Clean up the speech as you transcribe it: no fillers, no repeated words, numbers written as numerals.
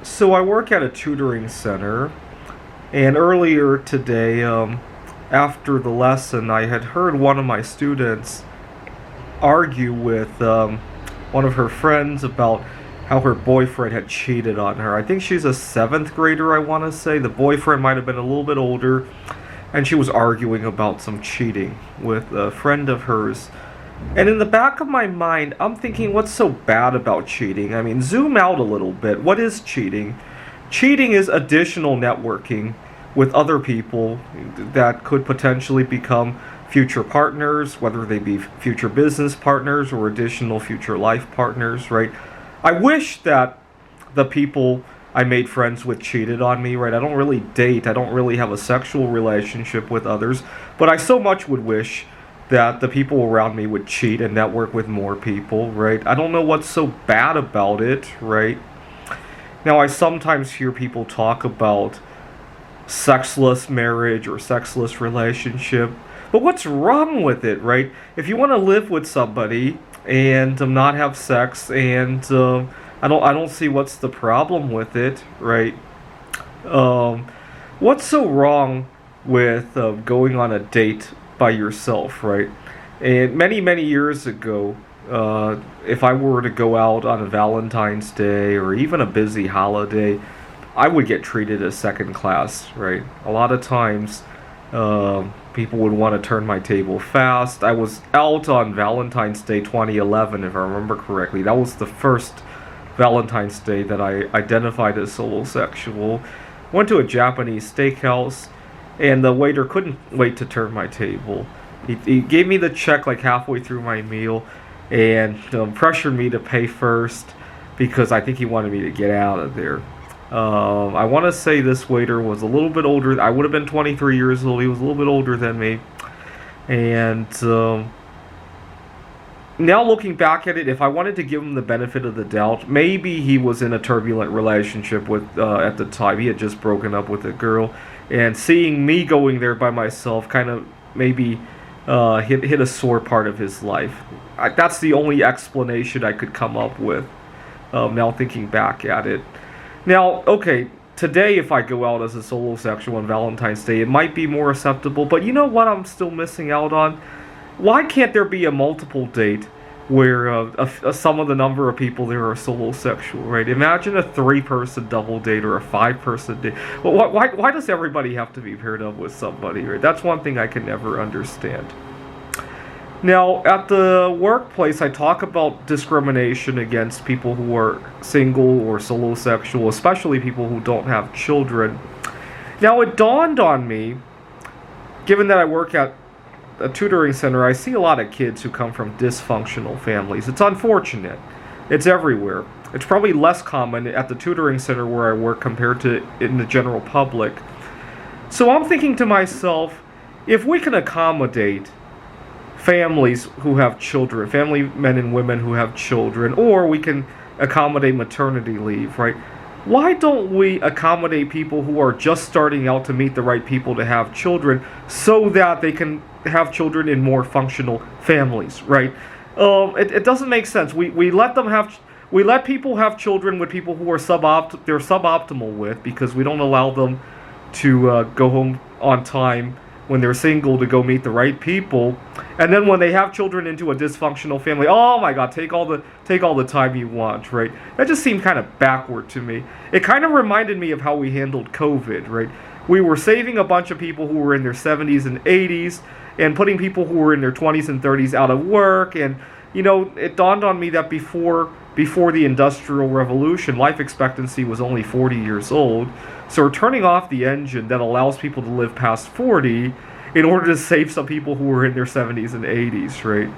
So I work at a tutoring center, and earlier today, after the lesson, I had heard one of my students argue with one of her friends about how her boyfriend had cheated on her. I think she's a seventh grader, I want to say. The boyfriend might have been a little bit older, and she was arguing about some cheating with a friend of hers. And in the back of my mind, I'm thinking, what's so bad about cheating? I mean, zoom out a little bit. What is cheating? Cheating is additional networking with other people that could potentially become future partners, whether they be future business partners or additional future life partners, right? I wish that the people I made friends with cheated on me, right? I don't really date, I don't really have a sexual relationship with others, but I so much would wish that the people around me would cheat and network with more people, right? I don't know what's so bad about it, right? Now, I sometimes hear people talk about sexless marriage or sexless relationship, but what's wrong with it, right? If you want to live with somebody and not have sex, and I don't see what's the problem with it, right? What's so wrong with going on a date by yourself, right? And many years ago, if I were to go out on a Valentine's Day or even a busy holiday, I would get treated as second class, right? A lot of times, people would want to turn my table fast. I was out on Valentine's Day 2011, if I remember correctly. That was the first Valentine's Day that I identified as solosexual. Went to a Japanese steakhouse, and the waiter couldn't wait to turn my table. He gave me the check like halfway through my meal, and pressured me to pay first because I think he wanted me to get out of there. I want to say this waiter was a little bit older. I would have been 23 years old. He was a little bit older than me. And now looking back at it, if I wanted to give him the benefit of the doubt, maybe he was in a turbulent relationship with, at the time. He had just broken up with a girl. And seeing me going there by myself kind of maybe hit a sore part of his life. That's the only explanation I could come up with, now thinking back at it. Now, okay, today if I go out as a solosexual on Valentine's Day, it might be more acceptable, but you know what I'm still missing out on? Why can't there be a multiple date where some of the number of people there are solosexual, right? Imagine a 3-person double date or a 5-person date. Well, why does everybody have to be paired up with somebody, right? That's one thing I can never understand. Now, at the workplace, I talk about discrimination against people who are single or solosexual, especially people who don't have children. Now, it dawned on me, given that I work at a tutoring center, I see a lot of kids who come from dysfunctional families. It's unfortunate. It's everywhere. It's probably less common at the tutoring center where I work compared to in the general public. So I'm thinking to myself, if we can accommodate families who have children, family men and women who have children, or we can accommodate maternity leave, right? Why don't we accommodate people who are just starting out to meet the right people to have children so that they can have children in more functional families, right? It doesn't make sense. We let people have children with people who are they're suboptimal with, because we don't allow them to go home on time when they're single to go meet the right people, and then when they have children into a dysfunctional family, oh my God, take all the time you want, right? That just seemed kind of backward to me. It kind of reminded me of how we handled COVID, right? We were saving a bunch of people who were in their 70s and 80s, and putting people who were in their 20s and 30s out of work, and it dawned on me that before the Industrial Revolution, life expectancy was only 40 years old. So we're turning off the engine that allows people to live past 40 in order to save some people who were in their 70s and 80s, right?